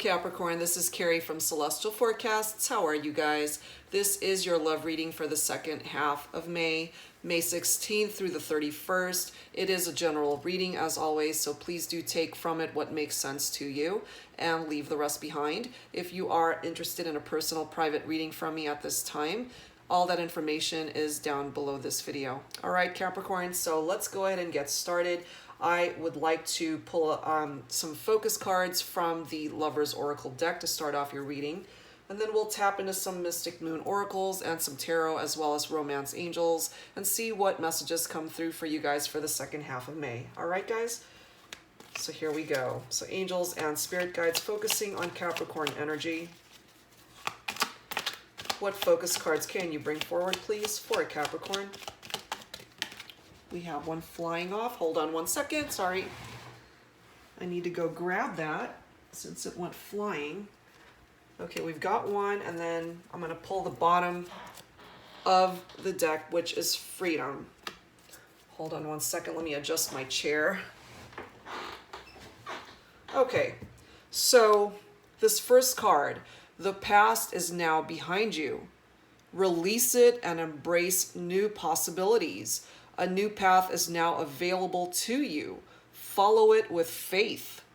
Capricorn, this is Carrie from Celestial Forecasts. How are you guys? This is your love reading for the second half of May 16th through the 31st. It is a general reading as always, so please do take from it what makes sense to you and leave the rest behind. If you are interested in a personal private reading from me at this time, all that information is down below this video. All right, Capricorn, so let's go ahead and get started. I would like to pull some focus cards from the Lover's Oracle deck to start off your reading. And then we'll tap into some Mystic Moon Oracles and some Tarot as well as Romance Angels and see what messages come through for you guys for the second half of May. All right, guys? So here we go. So angels and spirit guides focusing on Capricorn energy. What focus cards can you bring forward, please, for a Capricorn? We have one flying off. Hold on one second. Sorry. I need to go grab that since it went flying. Okay, we've got one, and then I'm going to pull the bottom of the deck, which is freedom. Hold on one second. Let me adjust my chair. Okay, so this first card, the past is now behind you. Release it and embrace new possibilities. A new path is now available to you. Follow it with faith.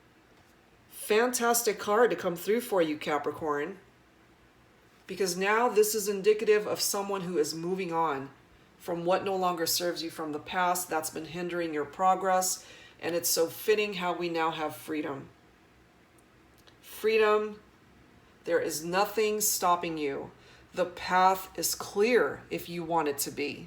Fantastic card to come through for you, Capricorn. Because now this is indicative of someone who is moving on from what no longer serves you from the past that's been hindering your progress. And it's so fitting how we now have freedom. Freedom, there is nothing stopping you. The path is clear if you want it to be.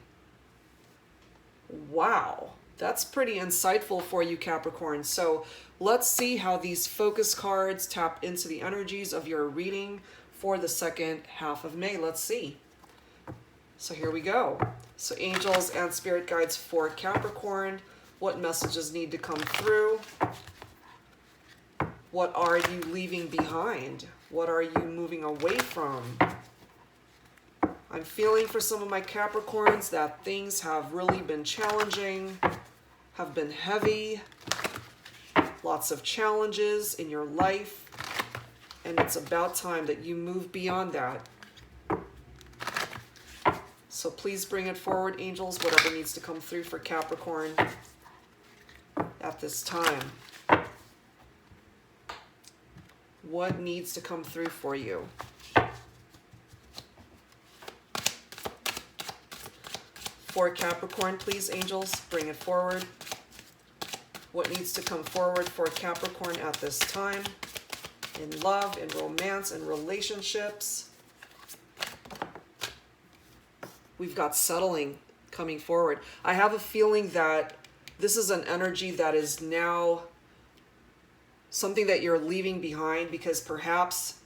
Wow, that's pretty insightful for you, Capricorn. So let's see how these focus cards tap into the energies of your reading for the second half of May. Let's see. So here we go. So angels and spirit guides for Capricorn. What messages need to come through? What are you leaving behind? What are you moving away from? I'm feeling for some of my Capricorns that things have really been challenging, have been heavy, lots of challenges in your life, and it's about time that you move beyond that. So please bring it forward, angels, whatever needs to come through for Capricorn at this time. What needs to come through for you? For Capricorn, please, angels, bring it forward. What needs to come forward for Capricorn at this time? In love, in romance, in relationships. We've got settling coming forward. I have a feeling that this is an energy that is now something that you're leaving behind because perhaps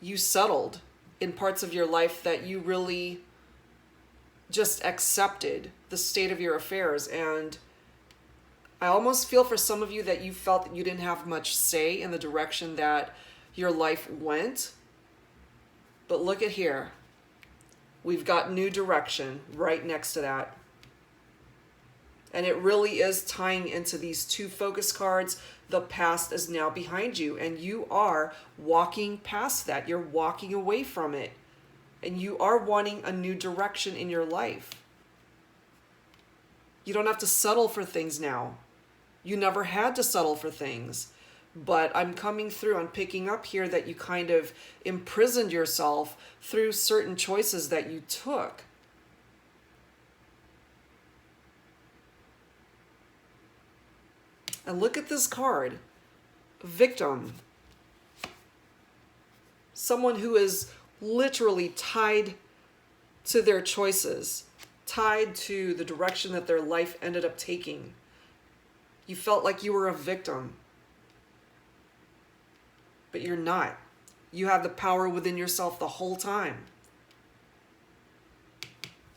you settled in parts of your life that you really just accepted the state of your affairs. And I almost feel for some of you that you felt that you didn't have much say in the direction that your life went. But look at here. We've got new direction right next to that. And it really is tying into these two focus cards. The past is now behind you, and you are walking past that. You're walking away from it. And you are wanting a new direction in your life. You don't have to settle for things now. You never had to settle for things. But I'm coming through, I'm picking up here that you kind of imprisoned yourself through certain choices that you took. And look at this card. Victim. Someone who is literally tied to their choices, tied to the direction that their life ended up taking. You felt like you were a victim, but you're not. You have the power within yourself the whole time.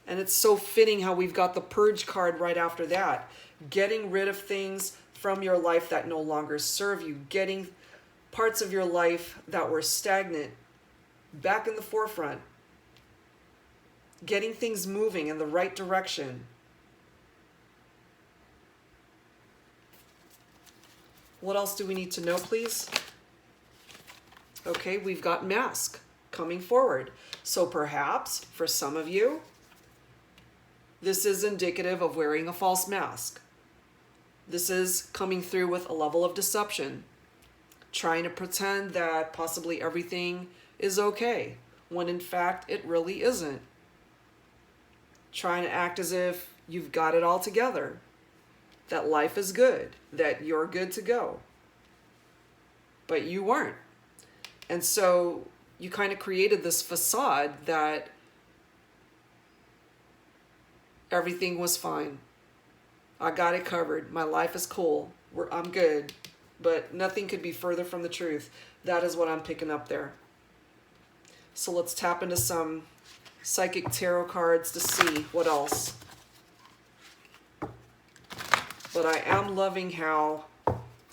And it's so fitting how we've got the purge card right after that. Getting rid of things from your life that no longer serve you. Getting parts of your life that were stagnant back in the forefront. Getting things moving in the right direction. What else do we need to know, please? Okay, we've got mask coming forward. So perhaps for some of you, this is indicative of wearing a false mask. This is coming through with a level of deception, trying to pretend that possibly everything is okay, when in fact it really isn't. Trying to act as if you've got it all together, that life is good, that you're good to go. But you weren't. And so you kind of created this facade that everything was fine. I got it covered. My life is cool. I'm good. But nothing could be further from the truth. That is what I'm picking up there. So let's tap into some psychic tarot cards to see what else. But I am loving how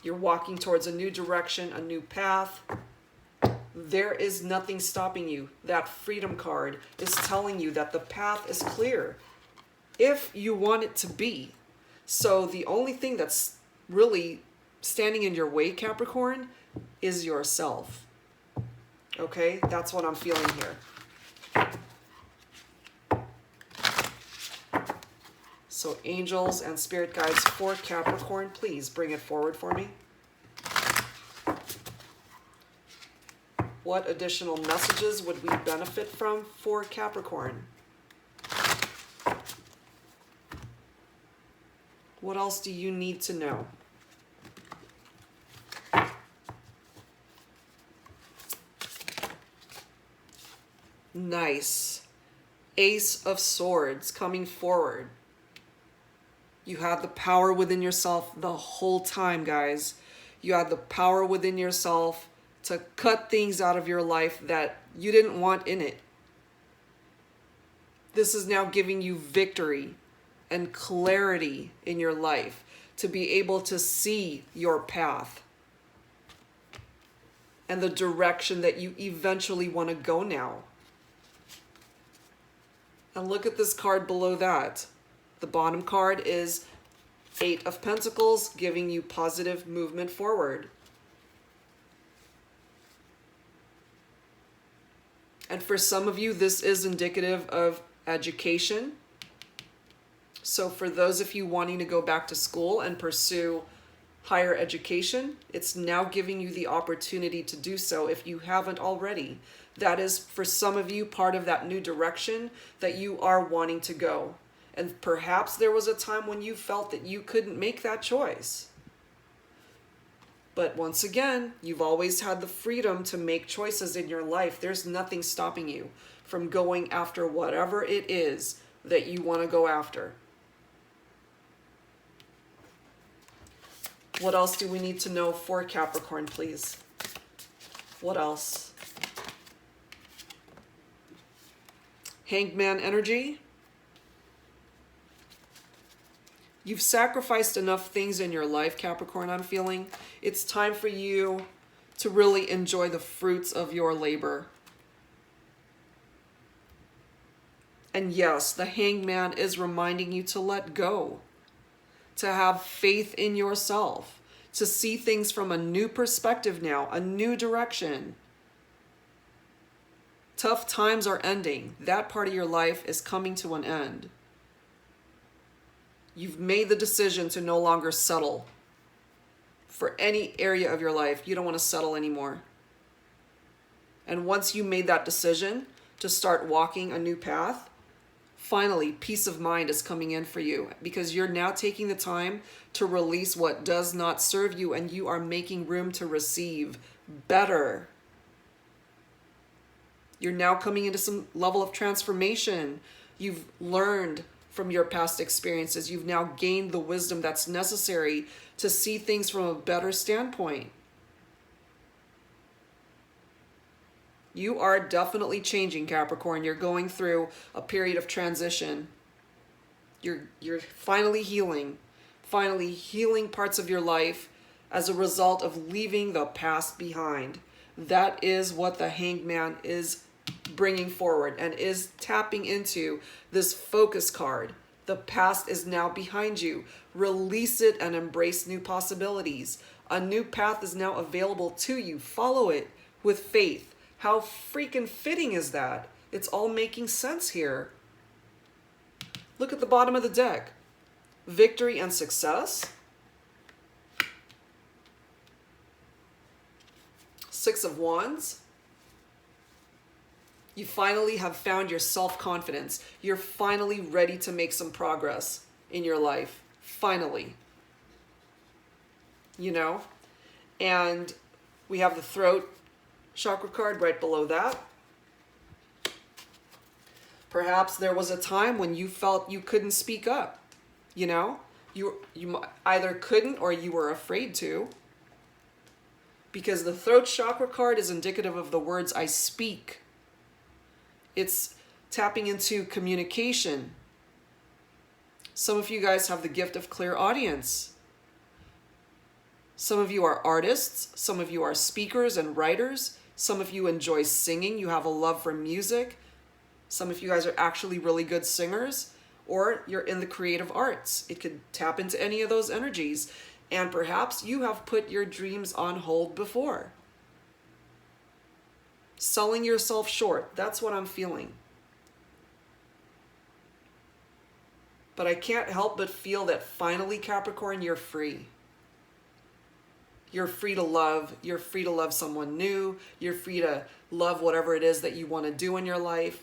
you're walking towards a new direction, a new path. There is nothing stopping you. That freedom card is telling you that the path is clear if you want it to be. So the only thing that's really standing in your way, Capricorn, is yourself. Okay, that's what I'm feeling here. So angels and spirit guides for Capricorn, please bring it forward for me. What additional messages would we benefit from for Capricorn? What else do you need to know? Nice. Ace of Swords coming forward. You had the power within yourself the whole time, guys. You had the power within yourself to cut things out of your life that you didn't want in it. This is now giving you victory and clarity in your life to be able to see your path and the direction that you eventually want to go now. And look at this card below that. The bottom card is Eight of Pentacles, giving you positive movement forward. And for some of you, this is indicative of education. So for those of you wanting to go back to school and pursue higher education, it's now giving you the opportunity to do so if you haven't already. That is, for some of you, part of that new direction that you are wanting to go. And perhaps there was a time when you felt that you couldn't make that choice. But once again, you've always had the freedom to make choices in your life. There's nothing stopping you from going after whatever it is that you want to go after. What else do we need to know for Capricorn, please? What else? Hangman energy. You've sacrificed enough things in your life, Capricorn, I'm feeling. It's time for you to really enjoy the fruits of your labor. And yes, the Hangman is reminding you to let go, to have faith in yourself, to see things from a new perspective now, a new direction. Tough times are ending. That part of your life is coming to an end. You've made the decision to no longer settle for any area of your life. You don't want to settle anymore. And once you made that decision to start walking a new path, finally, peace of mind is coming in for you because you're now taking the time to release what does not serve you and you are making room to receive better. You're now coming into some level of transformation. You've learned from your past experiences. You've now gained the wisdom that's necessary to see things from a better standpoint. You are definitely changing, Capricorn. You're going through a period of transition. You're finally healing parts of your life as a result of leaving the past behind. That is what the Hangman is bringing forward and is tapping into this focus card. The past is now behind you. Release it and embrace new possibilities. A new path is now available to you. Follow it with faith. How freaking fitting is that? It's all making sense here. Look at the bottom of the deck. Victory and success. Six of Wands. You finally have found your self-confidence. You're finally ready to make some progress in your life. Finally. You know? And we have the throat chakra card right below that. Perhaps there was a time when you felt you couldn't speak up. You know? You either couldn't or you were afraid to. Because the throat chakra card is indicative of the words I speak. It's tapping into communication. Some of you guys have the gift of clairaudience. Some of you are artists. Some of you are speakers and writers. Some of you enjoy singing. You have a love for music. Some of you guys are actually really good singers. Or you're in the creative arts. It could tap into any of those energies. And perhaps you have put your dreams on hold before. Selling yourself short. That's what I'm feeling. But I can't help but feel that finally, Capricorn, you're free. You're free to love. You're free to love someone new. You're free to love whatever it is that you want to do in your life.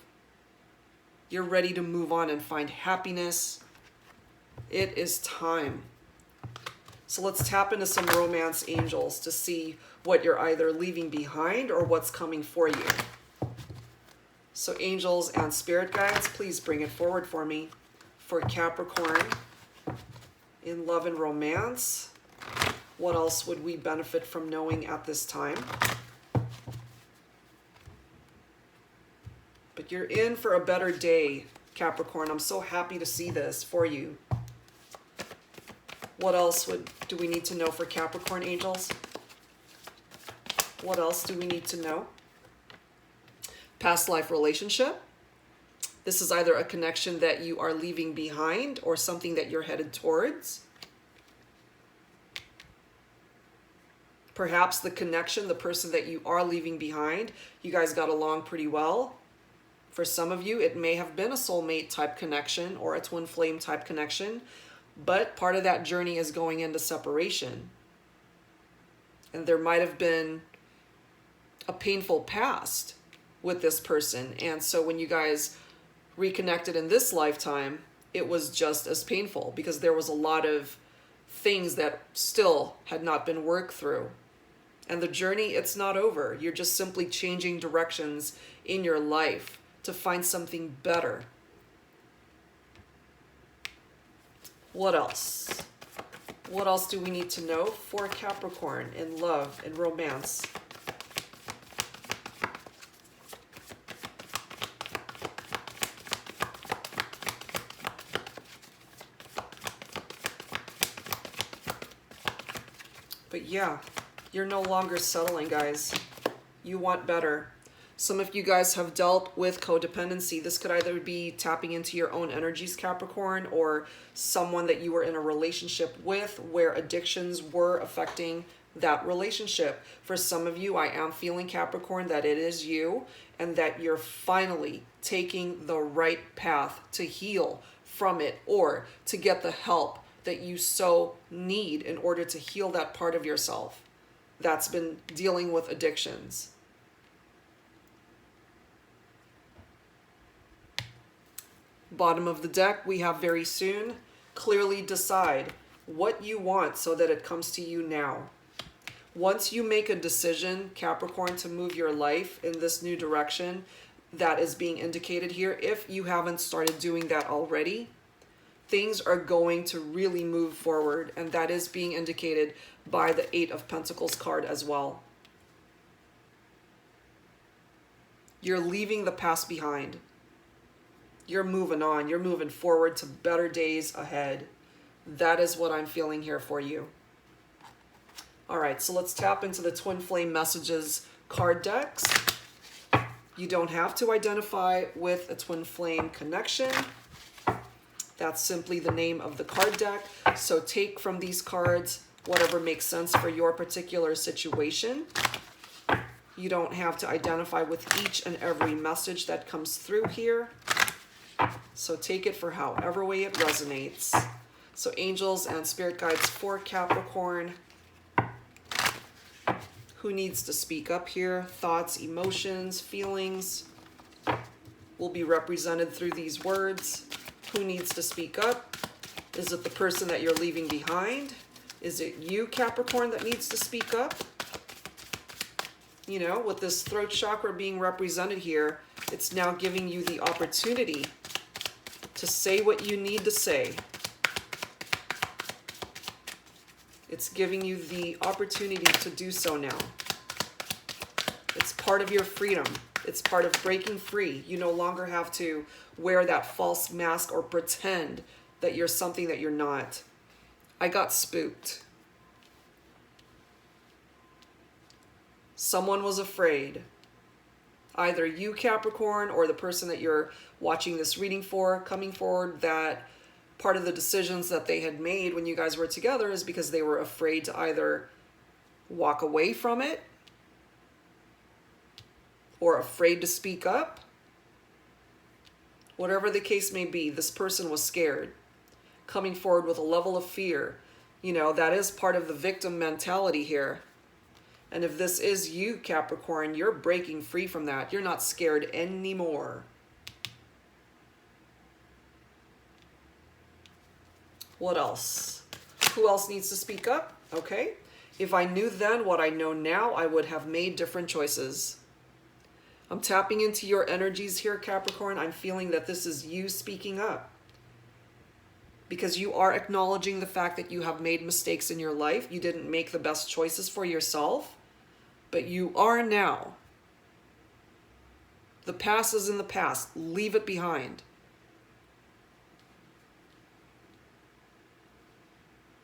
You're ready to move on and find happiness. It is time. So let's tap into some romance angels to see what you're either leaving behind or what's coming for you. So angels and spirit guides, please bring it forward for me. For Capricorn, in love and romance, what else would we benefit from knowing at this time? But you're in for a better day, Capricorn. I'm so happy to see this for you. What else do we need to know for Capricorn angels? What else do we need to know? Past life relationship. This is either a connection that you are leaving behind or something that you're headed towards. Perhaps the connection, the person that you are leaving behind, you guys got along pretty well. For some of you, it may have been a soulmate type connection or a twin flame type connection, but part of that journey is going into separation. And there might have been a painful past with this person. And so when you guys reconnected in this lifetime, it was just as painful because there was a lot of things that still had not been worked through. And the journey, it's not over. You're just simply changing directions in your life to find something better. What else? What else do we need to know for Capricorn in love and romance? But yeah, you're no longer settling, guys. You want better. Some of you guys have dealt with codependency. This could either be tapping into your own energies, Capricorn, or someone that you were in a relationship with where addictions were affecting that relationship. For some of you, I am feeling, Capricorn, that it is you and that you're finally taking the right path to heal from it or to get the help that you so need in order to heal that part of yourself that's been dealing with addictions. Bottom of the deck, we have very soon. Clearly decide what you want so that it comes to you now. Once you make a decision, Capricorn, to move your life in this new direction that is being indicated here, if you haven't started doing that already, things are going to really move forward, and that is being indicated by the Eight of Pentacles card as well. You're leaving the past behind. You're moving on. You're moving forward to better days ahead. That is what I'm feeling here for you. All right, so let's tap into the Twin Flame Messages card decks. You don't have to identify with a Twin Flame connection. That's simply the name of the card deck. So take from these cards whatever makes sense for your particular situation. You don't have to identify with each and every message that comes through here. So take it for however way it resonates. So angels and spirit guides for Capricorn. Who needs to speak up here? Thoughts, emotions, feelings will be represented through these words. Who needs to speak up? Is it the person that you're leaving behind? Is it you, Capricorn, that needs to speak up? You know, with this throat chakra being represented here, it's now giving you the opportunity to say what you need to say. It's giving you the opportunity to do so now. It's part of your freedom. It's part of breaking free. You no longer have to wear that false mask or pretend that you're something that you're not. I got spooked. Someone was afraid. Either you, Capricorn, or the person that you're watching this reading for, coming forward, that part of the decisions that they had made when you guys were together is because they were afraid to either walk away from it or afraid to speak up. Whatever the case may be, this person was scared, coming forward with a level of fear. You know, that is part of the victim mentality here. And if this is you, Capricorn, you're breaking free from that. You're not scared anymore. What else? Who else needs to speak up? Okay. If I knew then what I know now, I would have made different choices. I'm tapping into your energies here, Capricorn. I'm feeling that this is you speaking up. Because you are acknowledging the fact that you have made mistakes in your life. You didn't make the best choices for yourself, but you are now. The past is in the past. Leave it behind.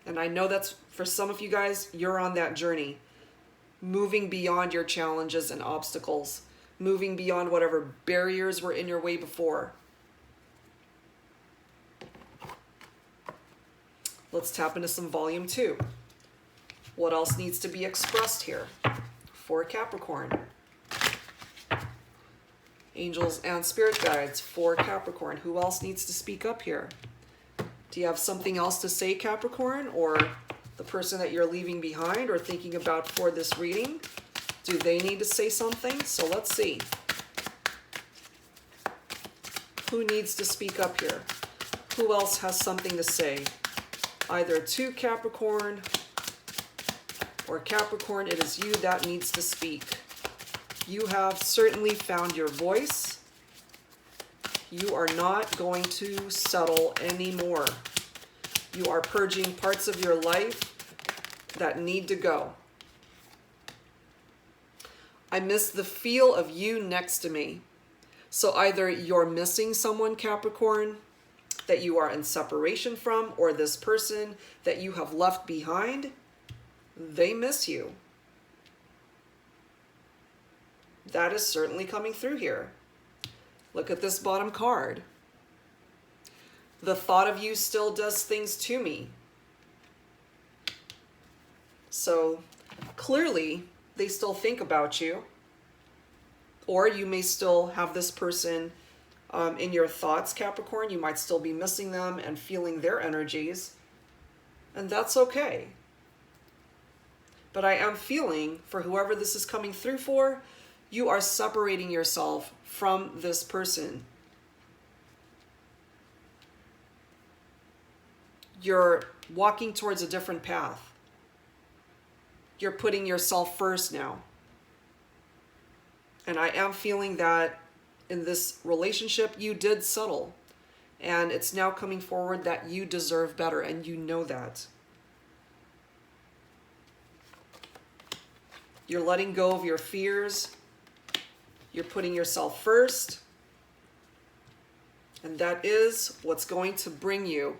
And I know that's, for some of you guys, you're on that journey. Moving beyond your challenges and obstacles. Moving beyond whatever barriers were in your way before. Let's tap into some volume 2. What else needs to be expressed here for Capricorn? Angels and spirit guides for Capricorn. Who else needs to speak up here? Do you have something else to say, Capricorn, or the person that you're leaving behind or thinking about for this reading? Do they need to say something? So let's see. Who needs to speak up here? Who else has something to say? Either to Capricorn or Capricorn, it is you that needs to speak. You have certainly found your voice. You are not going to settle anymore. You are purging parts of your life that need to go. I miss the feel of you next to me. So either you're missing someone, Capricorn, that you are in separation from, or this person that you have left behind, they miss you. That is certainly coming through here. Look at this bottom card. The thought of you still does things to me. So clearly they still think about you. Or you may still have this person in your thoughts, Capricorn. You might still be missing them and feeling their energies. And that's okay. But I am feeling, for whoever this is coming through for, you are separating yourself from this person. You're walking towards a different path. You're putting yourself first now. And I am feeling that in this relationship, you did settle. And it's now coming forward that you deserve better, and you know that. You're letting go of your fears. You're putting yourself first. And that is what's going to bring you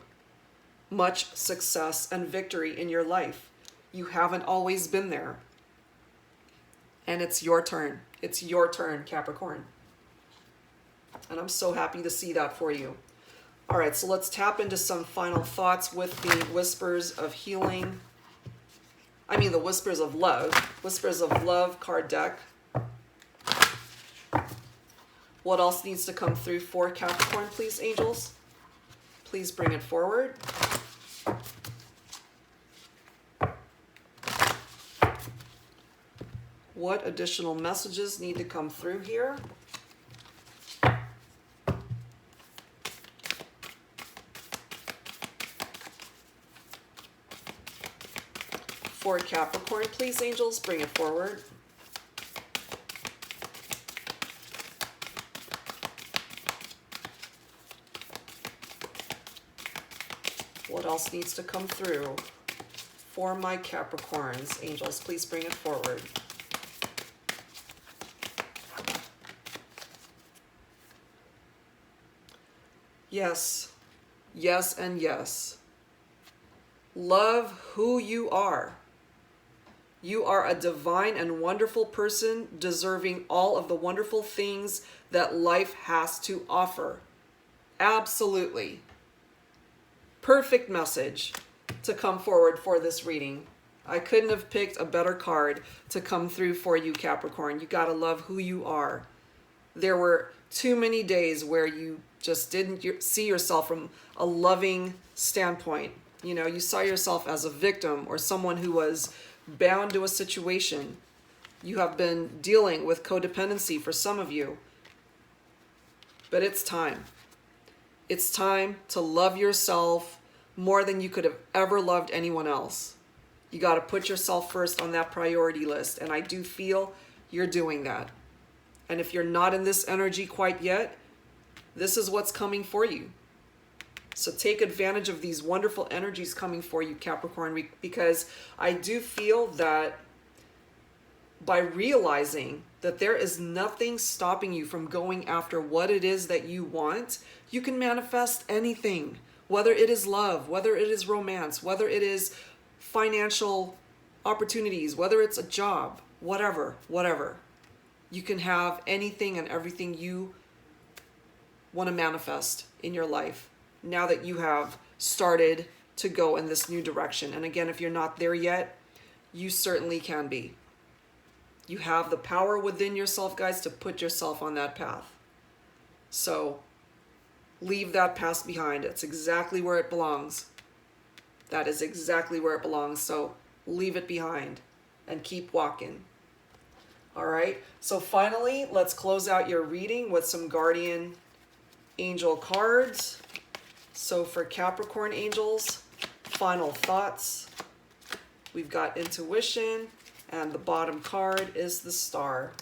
much success and victory in your life. You haven't always been there. And it's your turn. It's your turn, Capricorn. And I'm so happy to see that for you. All right, so let's tap into some final thoughts with the Whispers of Healing. I mean, the Whispers of Love. Whispers of Love card deck. What else needs to come through for Capricorn, please, angels? Please bring it forward. What additional messages need to come through here? For Capricorn, please, angels, bring it forward. What else needs to come through for my Capricorns? Angels, please bring it forward. Yes, yes, and yes. Love who you are. You are a divine and wonderful person, deserving all of the wonderful things that life has to offer. Absolutely. Perfect message to come forward for this reading. I couldn't have picked a better card to come through for you, Capricorn. You gotta love who you are. There were too many days where you just didn't see yourself from a loving standpoint. You know, you saw yourself as a victim or someone who was bound to a situation. You have been dealing with codependency for some of you. But it's time. It's time to love yourself more than you could have ever loved anyone else. You got to put yourself first on that priority list. And I do feel you're doing that. And if you're not in this energy quite yet, this is what's coming for you. So take advantage of these wonderful energies coming for you, Capricorn, because I do feel that by realizing that there is nothing stopping you from going after what it is that you want, you can manifest anything, whether it is love, whether it is romance, whether it is financial opportunities, whether it's a job, whatever. You can have anything and everything you want to manifest in your life now that you have started to go in this new direction. And again, if you're not there yet, you certainly can be. You have the power within yourself, guys, to put yourself on that path. So leave that past behind. It's exactly where it belongs. That is exactly where it belongs. So leave it behind and keep walking. All right. So finally, let's close out your reading with some guardian angel cards. So for Capricorn angels, final thoughts. We've got intuition, and the bottom card is the star.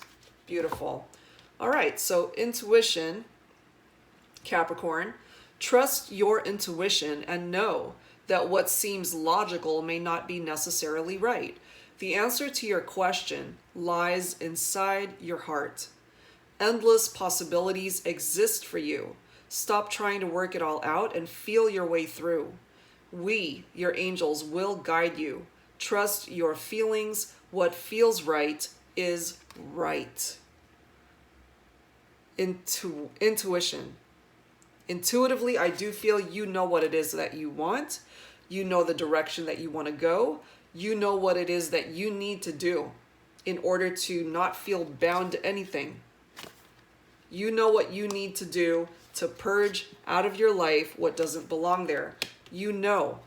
Beautiful. All right, so intuition, Capricorn, trust your intuition and know that what seems logical may not be necessarily right. The answer to your question lies inside your heart. Endless possibilities exist for you. Stop trying to work it all out and feel your way through. We, your angels, will guide you. Trust your feelings. What feels right is right. Intuition. Intuitively, I do feel you know what it is that you want. You know the direction that you want to go. You know what it is that you need to do in order to not feel bound to anything. You know what you need to do to purge out of your life what doesn't belong there. You know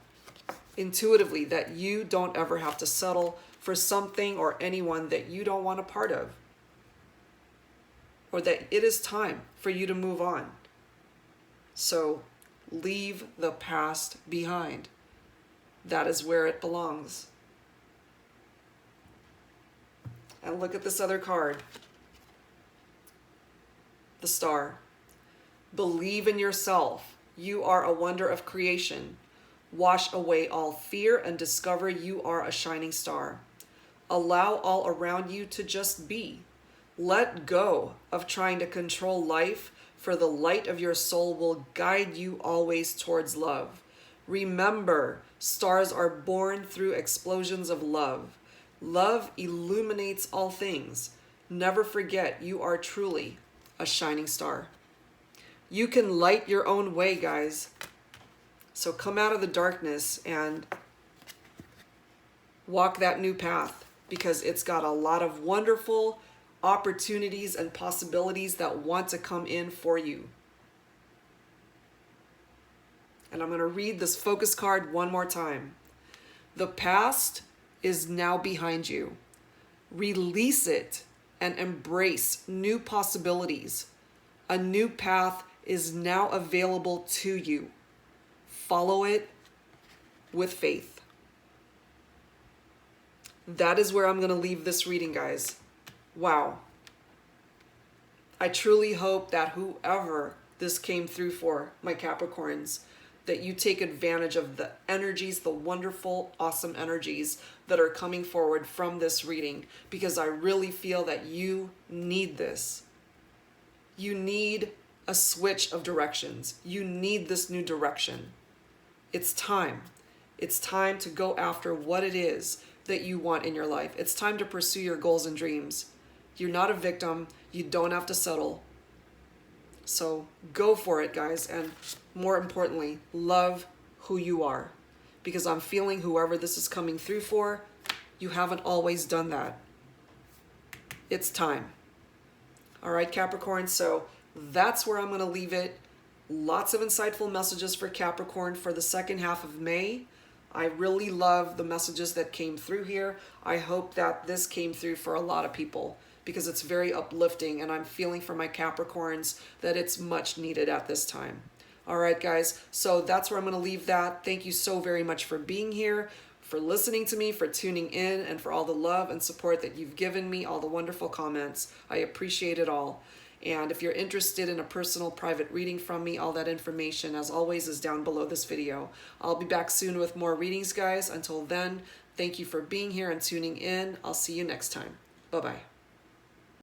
intuitively that you don't ever have to settle for something or anyone that you don't want a part of, or that it is time for you to move on. So leave the past behind. That is where it belongs. And look at this other card. The star. Believe in yourself. You are a wonder of creation. Wash away all fear and discover you are a shining star. Allow all around you to just be. Let go of trying to control life, for the light of your soul will guide you always towards love. Remember, stars are born through explosions of love. Love illuminates all things. Never forget you are truly a shining star. You can light your own way, guys. So come out of the darkness and walk that new path, because it's got a lot of wonderful opportunities and possibilities that want to come in for you. And I'm going to read this focus card one more time. The past is now behind you. Release it and embrace new possibilities. A new path is now available to you. Follow it with faith. That is where I'm going to leave this reading, guys. Wow. I truly hope that whoever this came through for, my Capricorns, that you take advantage of the energies, the wonderful, awesome energies that are coming forward from this reading, because I really feel that you need this. You need a switch of directions. You need this new direction. It's time. It's time to go after what it is that you want in your life. It's time to pursue your goals and dreams. You're not a victim. You don't have to settle. So go for it, guys. And more importantly, love who you are. Because I'm feeling whoever this is coming through for, you haven't always done that. It's time. All right, Capricorn. So that's where I'm going to leave it. Lots of insightful messages for Capricorn for the second half of May. I really love the messages that came through here. I hope that this came through for a lot of people, because it's very uplifting, and I'm feeling for my Capricorns that it's much needed at this time. All right, guys, so that's where I'm going to leave that. Thank you so very much for being here, for listening to me, for tuning in, and for all the love and support that you've given me, all the wonderful comments. I appreciate it all. And if you're interested in a personal private reading from me, all that information, as always, is down below this video. I'll be back soon with more readings, guys. Until then, thank you for being here and tuning in. I'll see you next time. Bye-bye.